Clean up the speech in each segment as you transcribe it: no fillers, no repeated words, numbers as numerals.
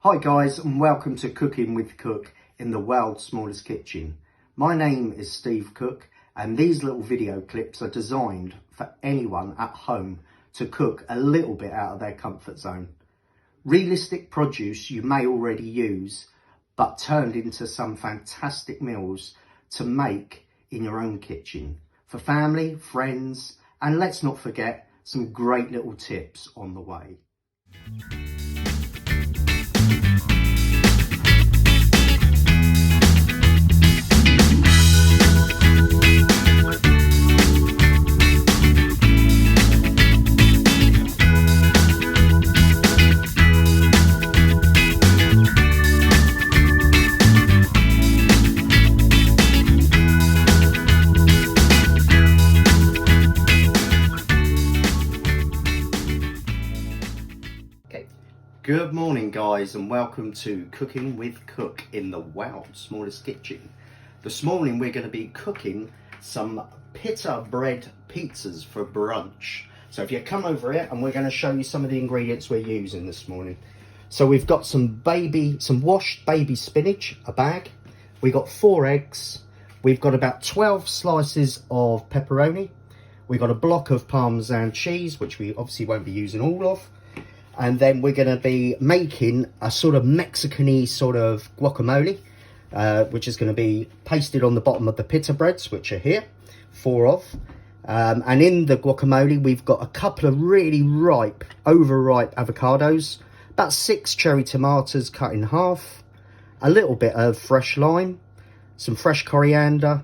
Hi guys, and welcome to Cooking with Cooke in the world's smallest kitchen. My name is Steve Cooke, and these little video clips are designed for anyone at home to cook a little bit out of their comfort zone. Realistic produce you may already use, but turned into some fantastic meals to make in your own kitchen for family, friends, and let's not forget some great little tips on the way. Good morning guys, and welcome to Cooking with Cooke in the world's smallest kitchen. This morning we're going to be cooking some Pitta bread pizzas for brunch. So if you come over here, and we're going to show you some of the ingredients we're using this morning. So we've got some washed baby spinach, a bag. We've got 4 eggs. We've got about 12 slices of pepperoni. We've got a block of Parmesan cheese, which we obviously won't be using all of. And then we're going to be making a sort of Mexican-y sort of guacamole, which is going to be pasted on the bottom of the pita breads, which are here, 4 of. And in the guacamole, we've got a couple of really ripe, overripe avocados, about 6 cherry tomatoes cut in half, a little bit of fresh lime, some fresh coriander,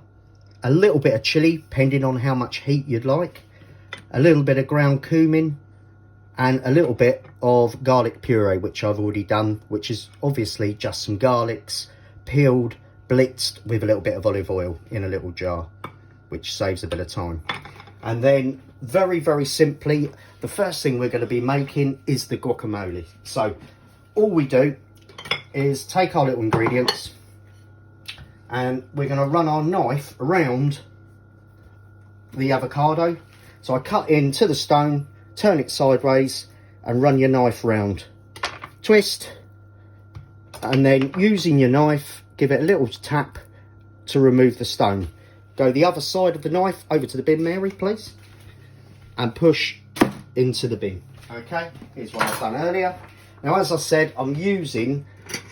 a little bit of chili, depending on how much heat you'd like, a little bit of ground cumin, and a little bit of garlic puree, which I've already done, which is obviously just some garlics, peeled, blitzed with a little bit of olive oil in a little jar, which saves a bit of time. And then very, very simply, the first thing we're going to be making is the guacamole. So all we do is take our little ingredients, and we're going to run our knife around the avocado. So I cut into the stone, turn it sideways and run your knife round. Twist, and then using your knife, give it a little tap to remove the stone. Go the other side of the knife over to the bin, Mary, please, and push into the bin. Okay, here's what I've done earlier. Now, as I said, I'm using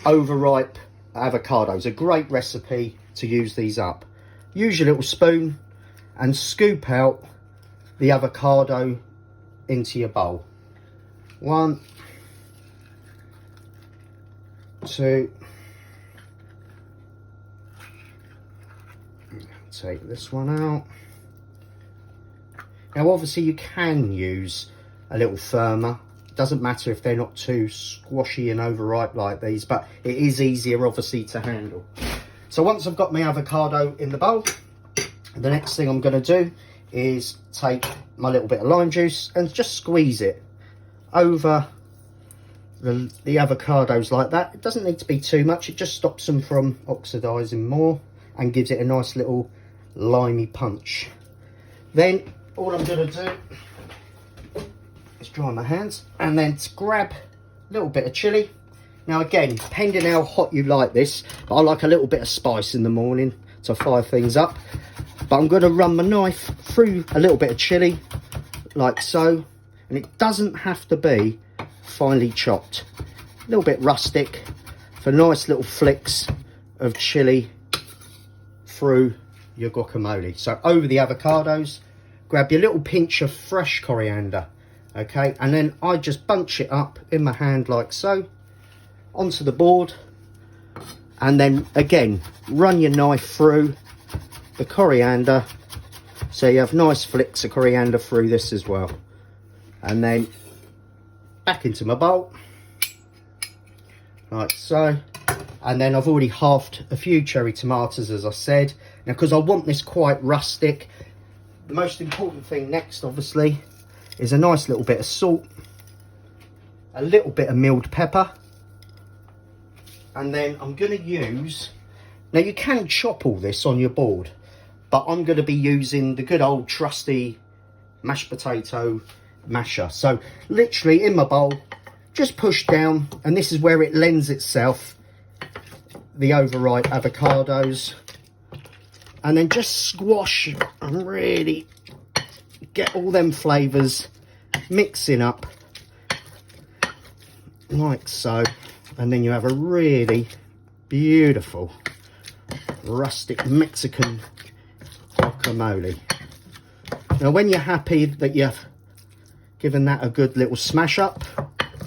overripe avocados. A great recipe to use these up. Use your little spoon and scoop out the avocado into your bowl. 1, 2. Take this one out. Now obviously you can use a little firmer. It doesn't matter if they're not too squashy and overripe like these, but it is easier obviously to handle. So once I've got my avocado in the bowl, the next thing I'm going to do is take my little bit of lime juice and just squeeze it over the avocados like that. It doesn't need to be too much, it just stops them from oxidizing more and gives it a nice little limey punch. Then all I'm going to do is dry my hands and then grab a little bit of chili. Now again, depending how hot you like this, but I like a little bit of spice in the morning to fire things up. But I'm going to run my knife through a little bit of chili, like so. And it doesn't have to be finely chopped. A little bit rustic for nice little flicks of chili through your guacamole. So over the avocados, grab your little pinch of fresh coriander. Okay, and then I just bunch it up in my hand like so, onto the board. And then again, run your knife through the coriander, so you have nice flicks of coriander through this as well. And then back into my bowl like so. And then I've already halved a few cherry tomatoes, as I said. Now because I want this quite rustic, the most important thing next obviously is a nice little bit of salt, a little bit of milled pepper, and then I'm going to use, now you can chop all this on your board, but I'm going to be using the good old trusty mashed potato masher. So literally in my bowl, just push down, and this is where it lends itself, the overripe avocados, and then just squash and really get all them flavours mixing up like so, and then you have a really beautiful rustic Mexican guacamole. Now when you're happy that you've given that a good little smash up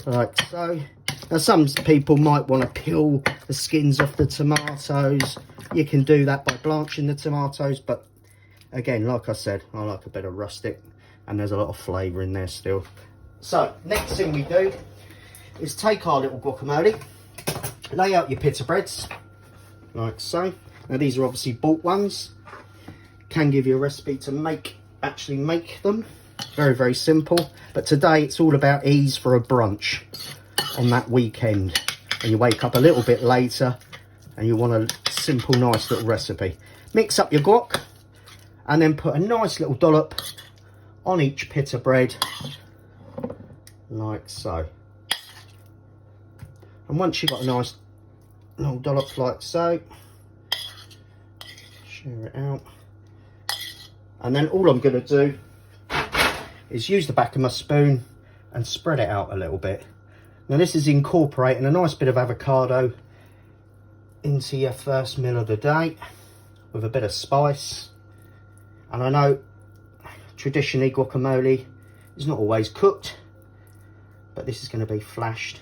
like so, now some people might want to peel the skins off the tomatoes. You can do that by blanching the tomatoes, but again, like I said, I like a bit of rustic, and there's a lot of flavour in there still. So next thing we do is take our little guacamole, lay out your pita breads like so. Now these are obviously bought ones. Can give you a recipe to actually make them. Very, very simple. But today it's all about ease for a brunch on that weekend, and you wake up a little bit later and you want a simple, nice little recipe. Mix up your guac and then put a nice little dollop on each pita bread like so. And once you've got a nice little dollop like so, share it out. And then all I'm going to do is use the back of my spoon and spread it out a little bit. Now this is incorporating a nice bit of avocado into your first meal of the day with a bit of spice. And I know traditionally guacamole is not always cooked, but this is going to be flashed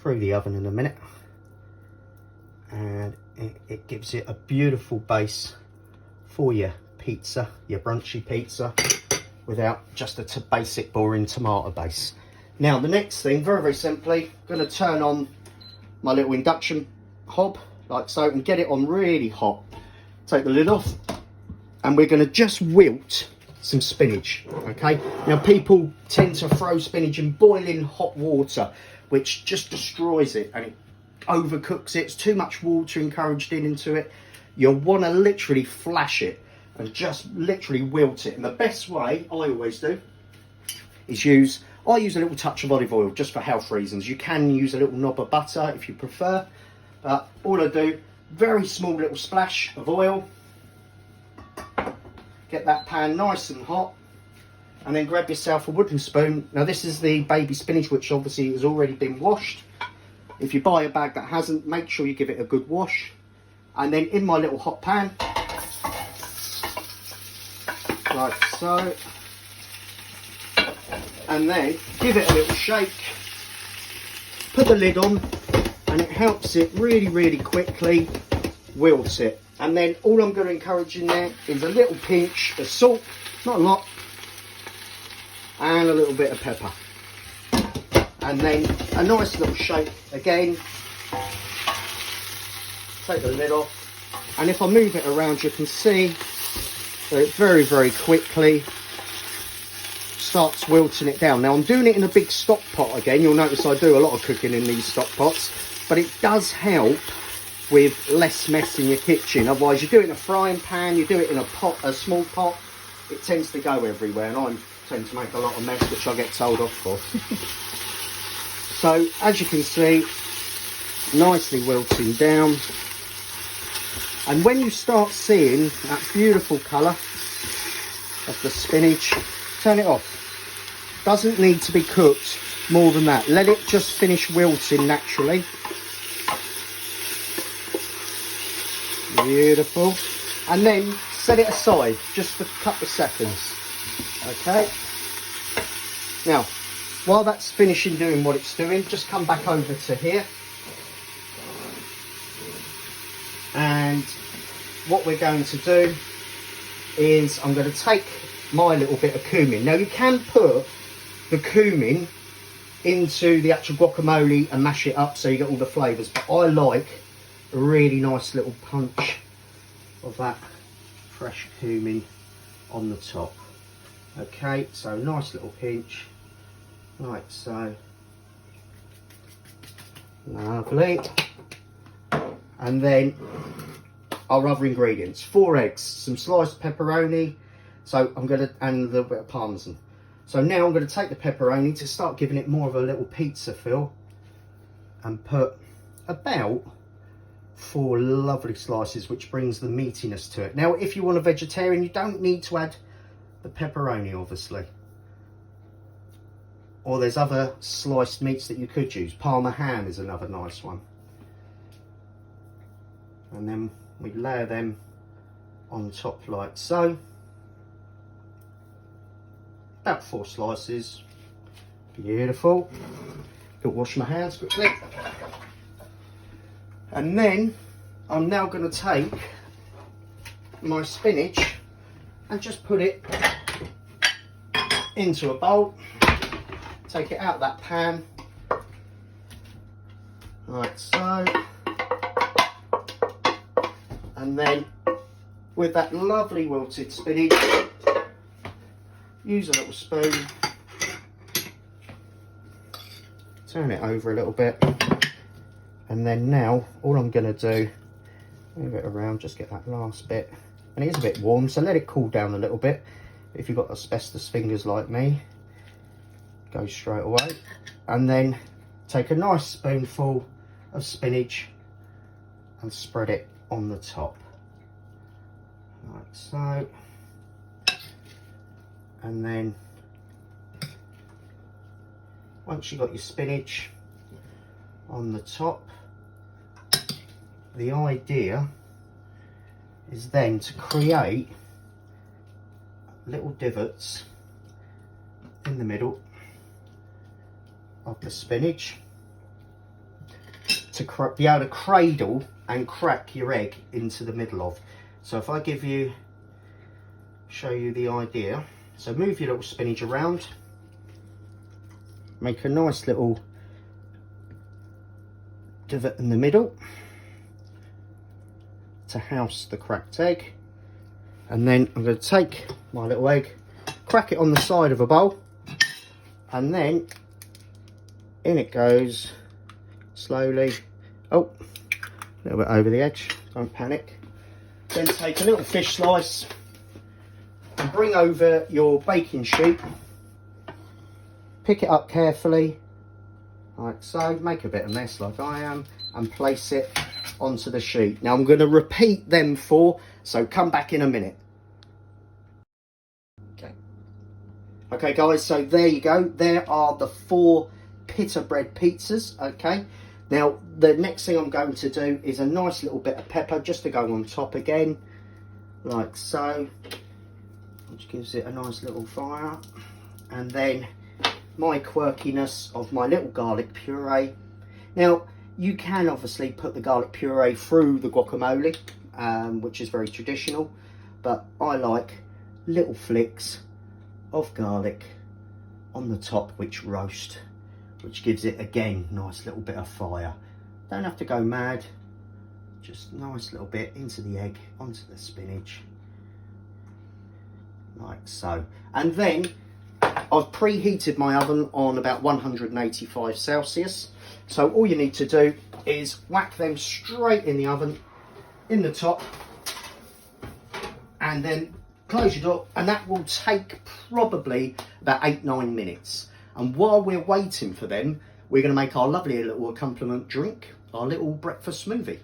through the oven in a minute, and it gives it a beautiful base for your pizza, your brunchy pizza, without just a basic boring tomato base. Now the next thing, very, very simply, I'm going to turn on my little induction hob like so and get it on really hot. Take the lid off, and we're going to just wilt some spinach. Okay, now people tend to throw spinach in boiling hot water, which just destroys it and it overcooks it. It's too much water encouraged into it. You'll want to literally flash it and just literally wilt it. And the best way I always do is I use a little touch of olive oil just for health reasons. You can use a little knob of butter if you prefer, but all I do, very small little splash of oil, get that pan nice and hot, and then grab yourself a wooden spoon. Now this is the baby spinach, which obviously has already been washed. If you buy a bag that hasn't, make sure you give it a good wash. And then in my little hot pan, like so, and then give it a little shake, put the lid on, and it helps it really, really quickly wilt it. And then all I'm going to encourage in there is a little pinch of salt, not a lot, and a little bit of pepper. And then a nice little shake again. Take the lid off, and if I move it around, you can see that it very, very quickly starts wilting it down. Now I'm doing it in a big stock pot again. You'll notice I do a lot of cooking in these stock pots, but it does help with less mess in your kitchen. Otherwise, you do it in a frying pan, you do it in a small pot, it tends to go everywhere, and I tend to make a lot of mess, which I get told off for. So as you can see, nicely wilting down. And when you start seeing that beautiful colour of the spinach, turn it off. Doesn't need to be cooked more than that. Let it just finish wilting naturally. Beautiful. And then set it aside just for a couple of seconds. Okay. Now, while that's finishing doing what it's doing, just come back over to here. And what we're going to do is I'm going to take my little bit of cumin. Now you can put the cumin into the actual guacamole and mash it up so you get all the flavours, but I like a really nice little punch of that fresh cumin on the top. Okay, so nice little pinch like so. Lovely. And then our other ingredients: 4 eggs, some sliced pepperoni, so I'm going to, and a little bit of parmesan. So now I'm going to take the pepperoni to start giving it more of a little pizza feel and put about 4 lovely slices, which brings the meatiness to it. Now, if you want a vegetarian, you don't need to add the pepperoni, obviously. Or there's other sliced meats that you could use. Parma ham is another nice one. And then we layer them on top like so. About 4 slices. Beautiful. I'll wash my hands quickly. And then I'm now going to take my spinach and just put it into a bowl. Take it out of that pan, like so. And then with that lovely wilted spinach, use a little spoon, turn it over a little bit. And then now, all I'm going to do, move it around, just get that last bit. And it is a bit warm, so let it cool down a little bit. If you've got asbestos fingers like me, go straight away. And then take a nice spoonful of spinach and spread it on the top. Like so. And then, once you've got your spinach on the top, the idea is then to create little divots in the middle of the spinach to be able to cradle and crack your egg into the middle of. So if I show you the idea, so move your little spinach around, make a nice little divot in the middle to house the cracked egg, and then I'm going to take my little egg, crack it on the side of a bowl, and then in it goes slowly. Oh, a little bit over the edge, don't panic. Then take a little fish slice and bring over your baking sheet, pick it up carefully like so, make a bit of mess like I am, and place it onto the sheet. Now I'm going to repeat them 4, so come back in a minute. Okay guys, so there you go. There are the 4 pita bread pizzas. Okay, now the next thing I'm going to do is a nice little bit of pepper just to go on top again, like so, which gives it a nice little fire. And then my quirkiness of my little garlic puree. Now you can obviously put the garlic puree through the guacamole, which is very traditional, but I like little flicks of garlic on the top which roast, which gives it again nice little bit of fire. Don't have to go mad, just nice little bit into the egg, onto the spinach, like so. And then I've preheated my oven on about 185 Celsius. So all you need to do is whack them straight in the oven, in the top, and then close your door, and that will take probably about 8-9 minutes. And while we're waiting for them, we're going to make our lovely little accompaniment drink, our little breakfast smoothie.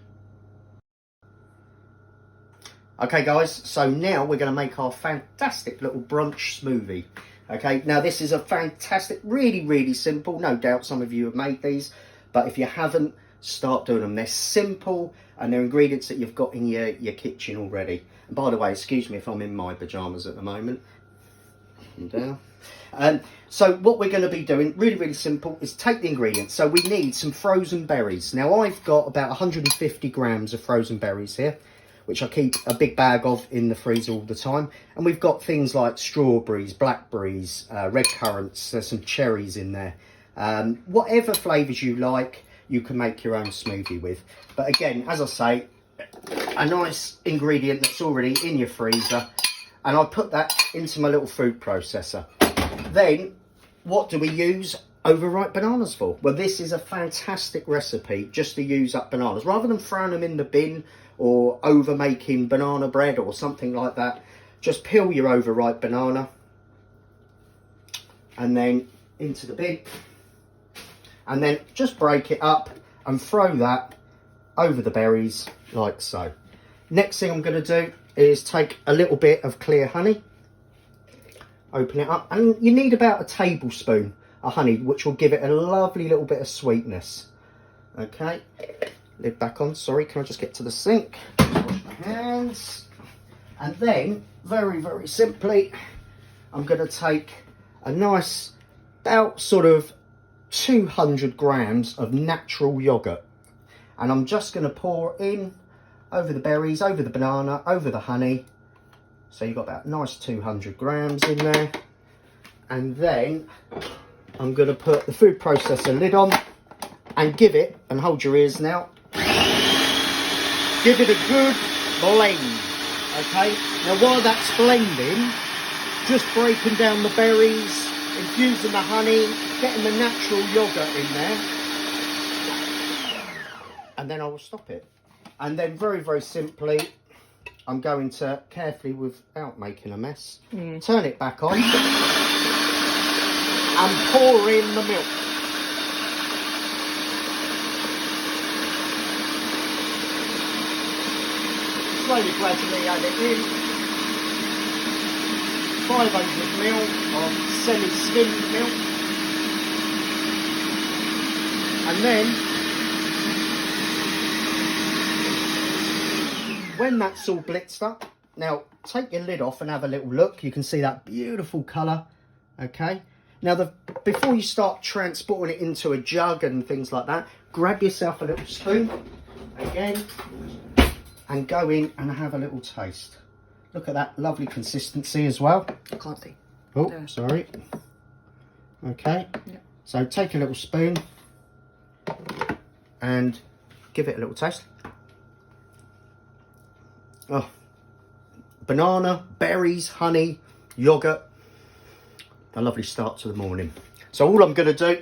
Okay guys, so now we're going to make our fantastic little brunch smoothie. Okay, now this is a fantastic, really simple. No doubt some of you have made these, but if you haven't, start doing them. They're simple and they're ingredients that you've got in your kitchen already. And by the way, excuse me if I'm in my pyjamas at the moment. Down. So what we're going to be doing, really simple, is take the ingredients. So we need some frozen berries. Now I've got about 150 grams of frozen berries here, which I keep a big bag of in the freezer all the time. And we've got things like strawberries, blackberries, red currants, there's some cherries in there. Whatever flavours you like, you can make your own smoothie with. But again, as I say, a nice ingredient that's already in your freezer. And I put that into my little food processor. Then, what do we use overripe bananas for? Well, this is a fantastic recipe just to use up bananas. Rather than throwing them in the bin or over making banana bread or something like that, just peel your overripe banana, and then into the bin, and then just break it up and throw that over the berries like so. Next thing I'm going to do is take a little bit of clear honey, open it up, and you need about a tablespoon of honey, which will give it a lovely little bit of sweetness. Okay, lid back on. Sorry, can I just get to the sink? Wash my hands. And then, very, very simply, I'm going to take a nice, about sort of 200 grams of natural yogurt. And I'm just going to pour in over the berries, over the banana, over the honey. So you've got about nice 200 grams in there. And then I'm going to put the food processor lid on and give it, and hold your ears now, give it a good blend. Okay, now while that's blending, just breaking down the berries, infusing the honey, getting the natural yogurt in there, and then I will stop it. And then very, very simply, I'm going to carefully, without making a mess, turn it back on and pour in the milk. Slowly, gradually add it in. 500ml of semi-skimmed milk. And then, when that's all blitzed up, now take your lid off and have a little look. You can see that beautiful colour. Okay. Now, before you start transporting it into a jug and things like that, grab yourself a little spoon again and go in and have a little taste. Look at that lovely consistency as well. I can't see. Oh, sorry. Okay. Yeah. So take a little spoon and give it a little taste. Oh, banana, berries, honey, yogurt. A lovely start to the morning. So all I'm going to do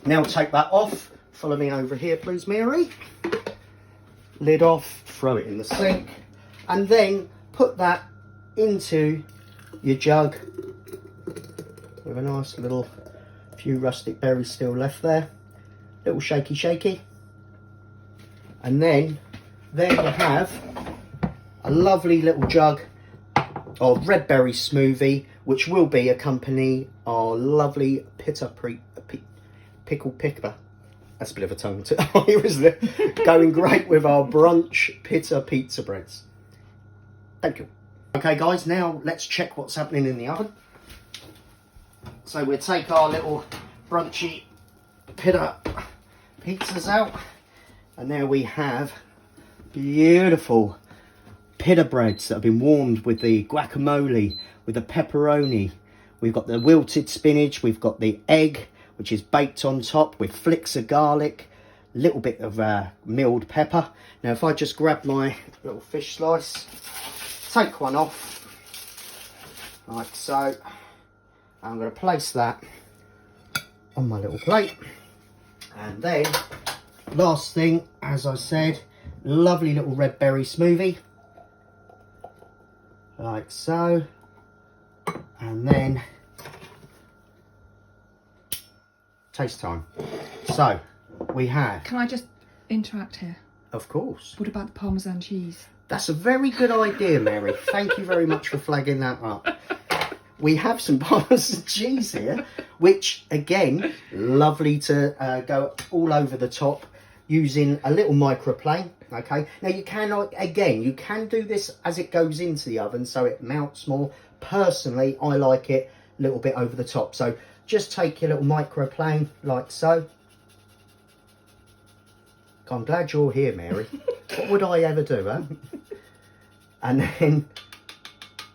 now, take that off. Follow me over here, please, Mary. Lid off, throw it in the sink, and then put that into your jug with a nice little few rustic berries still left there. Little shaky. And then there you have a lovely little jug of red berry smoothie, which will be accompany our lovely Pitta pickled picker. That's a bit of a tongue here, isn't it? Going great with our brunch Pitta pizza breads. Thank you. Okay guys, now let's check what's happening in the oven. So we'll take our little brunchy Pitta pizzas out, and there we have beautiful Pitta breads that have been warmed with the guacamole, with the pepperoni. We've got the wilted spinach, we've got the egg, which is baked on top with flicks of garlic, a little bit of milled pepper. Now if I just grab my little fish slice, take one off, like so, I'm going to place that on my little plate. And then, last thing, as I said, lovely little red berry smoothie, like so. And then taste time. So we have. Can I just interact here? Of course. What about the Parmesan cheese? That's a very good idea, Mary. Thank you very much for flagging that up. We have some Parmesan cheese here, which again, lovely to go all over the top using a little microplane. Okay. Now you can, again, you can do this as it goes into the oven so it melts more. Personally, I like it a little bit over the top. So just take your little microplane like so. I'm glad you're here, Mary. What would I ever do, huh? And then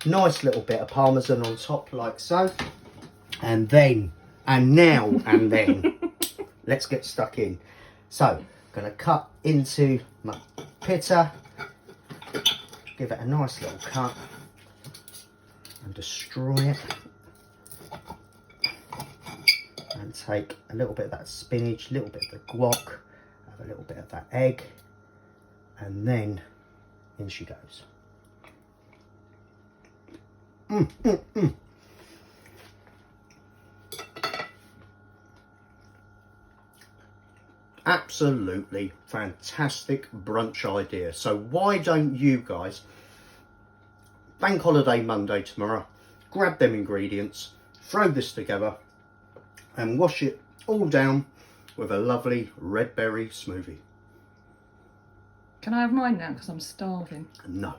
nice little bit of Parmesan on top like so. And then, and now, and then, let's get stuck in. So, going to cut into my Pitta. Give it a nice little cut. And destroy it. And take a little bit of that spinach, a little bit of the guac, have a little bit of that egg, and then in she goes. absolutely fantastic brunch idea. So why don't you guys, Bank Holiday Monday tomorrow, grab them ingredients, throw this together and wash it all down with a lovely red berry smoothie. Can I have mine now? Because I'm starving. No.